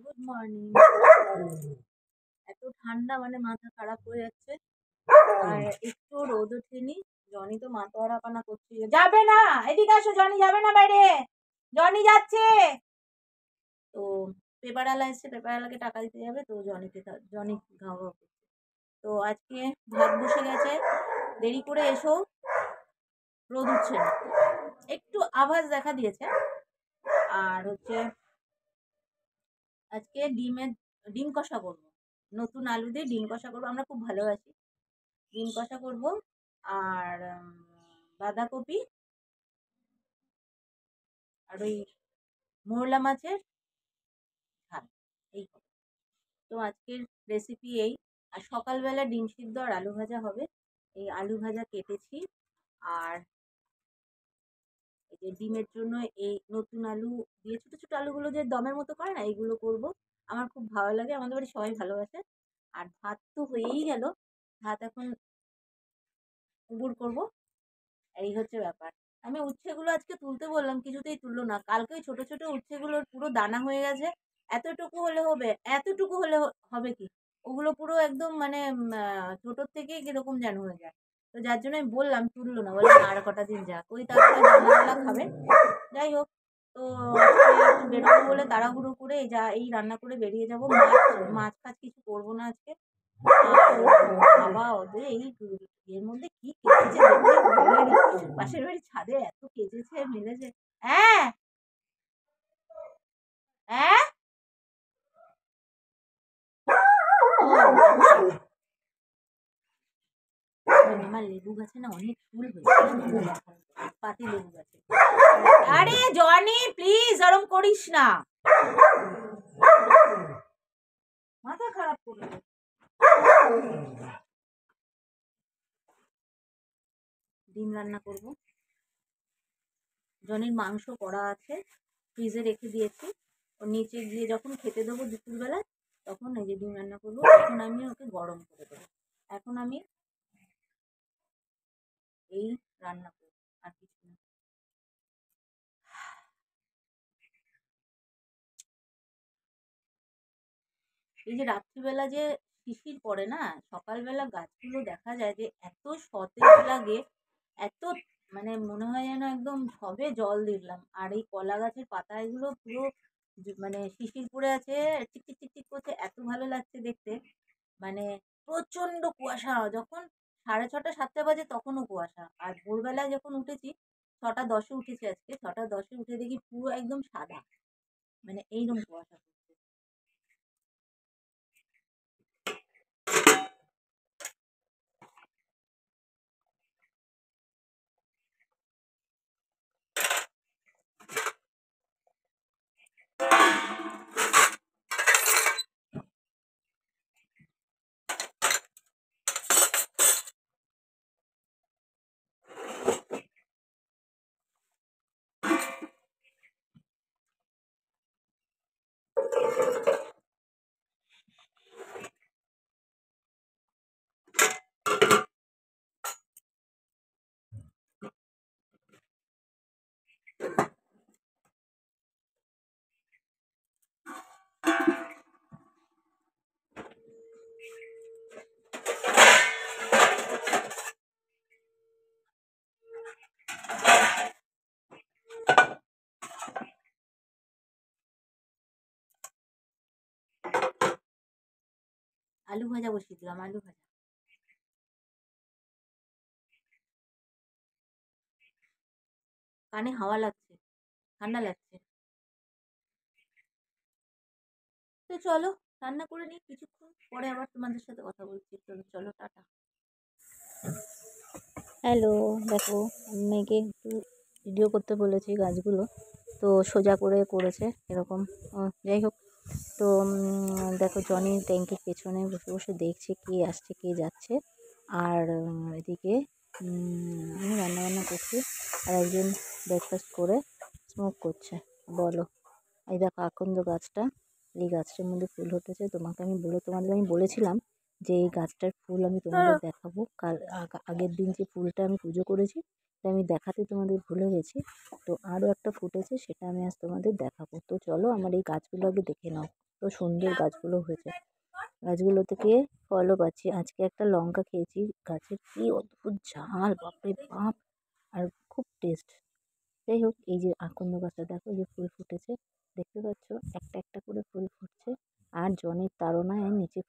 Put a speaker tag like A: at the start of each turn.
A: Good morning. এত ঠান্ডা মানে মাথা খারাপ হয়ে যাচ্ছে। আর একটু রোদ ওঠেনি। জনি তো মাথা পানা করছে, যাবে না, এদিকে আসো, জনি যাবে না বাইরে, জনি যাচ্ছে। তো পেপারওয়ালা এসছে, পেপারওয়ালাকে টাকা দিতে যাবে, তো জনি ঘাও ঘাও করছে। তো আজকে ভাত বসে গেছে, দেরি করে এসো, রোদ উঠছে না, একটু আভাস দেখা দিয়েছে। আর হচ্ছে আজকে ডিম কষা করবো, নতুন আলু দিয়ে ডিম কষা করবো, আমরা খুব ভালোবাসি। ডিম কষা করবো আর বাঁধাকপি আর ওই মোরলা মাছের ঝাল, এই হবে। তো আজকের রেসিপি এই। আর সকালবেলা ডিম সিদ্ধ আর আলু ভাজা হবে। এই আলু ভাজা কেটেছি। আর এই যে ডিমের জন্য এই নতুন আলু দিয়ে ছোট ছোট আলুগুলো যে দমের মতো করে না, এইগুলো করব। আমার খুব ভালো লাগে, আমাদের বাড়ি সবাই ভালোবাসে। আর ভাত তো হয়েই গেল, ভাত এখন গুড় করব। এই হচ্ছে ব্যাপার। আমি উচ্ছেগুলো আজকে তুলতে বললাম, কিছুতেই তুললো না। কালকে ওই ছোট ছোট উচ্ছেগুলোর পুরো দানা হয়ে গেছে। এতটুকু হলে হবে, এতটুকু হলে হবে কি, ওগুলো পুরো একদম মানে ছোটোর থেকেই কিরকম যেন হয়ে যায়। তো যার জন্য আমি বললাম, তুললো না, বললাম আর কটা দিন যাক, ওই তারপরে রান্নাবেলা খাবে। যাই হোক, তো আজকে একটু বেরোবো বলে তাড়াহুড়ো করে এই রান্না করে বেরিয়ে যাবো। মাছ ফাছ কিছু করবো না আজকে। বাবা ওদের এই এর মধ্যে কি কেচেছে দেখলে পাশের বাড়ির ছাদে এত কেচেছে মেলেছে। হ্যাঁ হ্যাঁ, আমার লেবু গাছে না অনেক ফুল হয়েছে, পাতি লেবু গাছে। আরে জনি প্লিজ ওরম করিস না, মাথা খারাপ করবে। ডিম রান্না করব, জনির মাংস করা আছে, ফ্রিজে রেখে দিয়েছি। ওর নিচে গিয়ে যখন খেতে দেবো দুপুরবেলা, তখন এই যে ডিম রান্না করবো। এখন আমি ওকে গরম করে দেবো। এখন আমি এই রান্না করবো, আর কিছু না। এই যে রাত্রিবেলা যে শিশির পড়ে না, সকালবেলা গাছগুলো দেখা যায় যে এত সতেজ লাগে, এত মানে মনে হয় যেন একদম সবে জল দিলাম। আর এই কলা গাছের পাতাগুলো পুরো মানে শিশির পড়ে আছে, চিকচিক চিকচিক করছে, এত ভালো লাগছে দেখতে। মানে প্রচন্ড কুয়াশা, যখন 6:30 7টা বাজে তখনও কুয়াশা। আর ভোরবেলায় যখন উঠেছি, 6টা 10-এ উঠেছি আজকে, 6টা 10-এ উঠে দেখি পুরো একদম সাদা, মানে এইরকম কুয়াশা পড়ছে। আলু ভাজা বসিয়ে দিলাম, আলু ভাজা। কানে হাওয়া লাগছে, ঠান্ডা লাগছে। তো চলো রান্না করে নিই, কিছুক্ষণ পরে আবার তোমাদের সাথে কথা বলছি। তো চলো, টাটা। হ্যালো, দেখো আমি মেয়েকে একটু ভিডিও করতে বলেছি গাছগুলো, তো সোজা করে করেছে এরকম। যাই হোক, তো দেখো জনি ট্যাঙ্কির পেছনে বসে বসে দেখছে কে আসছে কে যাচ্ছে। আর এদিকে আমি রান্নাবান্না করছি, আর একজন ব্রেকফাস্ট করে স্মোক করছে। বলো, এই দেখো আকন্দ গাছটা, এই গাছটার মধ্যে ফুল ফুটেছে। তোমাদের আমি বলেছিলাম যে এই গাছটার ফুল আমি তোমাদের দেখাবো। আগের দিন যে ফুলটা আমি পুজো করেছি, সেটা আমি দেখাতে তোমাদের ভুলে গেছি। তো আরও একটা ফুটেছে, সেটা আমি আজ তোমাদের দেখাবো। তো চলো আমার এই গাছগুলো আগে দেখে নাও।
B: সুন্দর গাছগুলো হয়েছে। গাছগুলো থেকে ফলও পাচ্ছি। আজকে একটা লঙ্কা খেয়েছি, গাছের কি অদ্ভুত ঝাল, বাপরে বাপ! আর খুব টেস্ট। যাই হোক, এই যে আকন্দ গাছটা দেখো, এই যে ফুল ফুটেছে, দেখতে পাচ্ছ? একটা একটা করে ফুল ফুটছে আর জনের তাড়নায় নিচে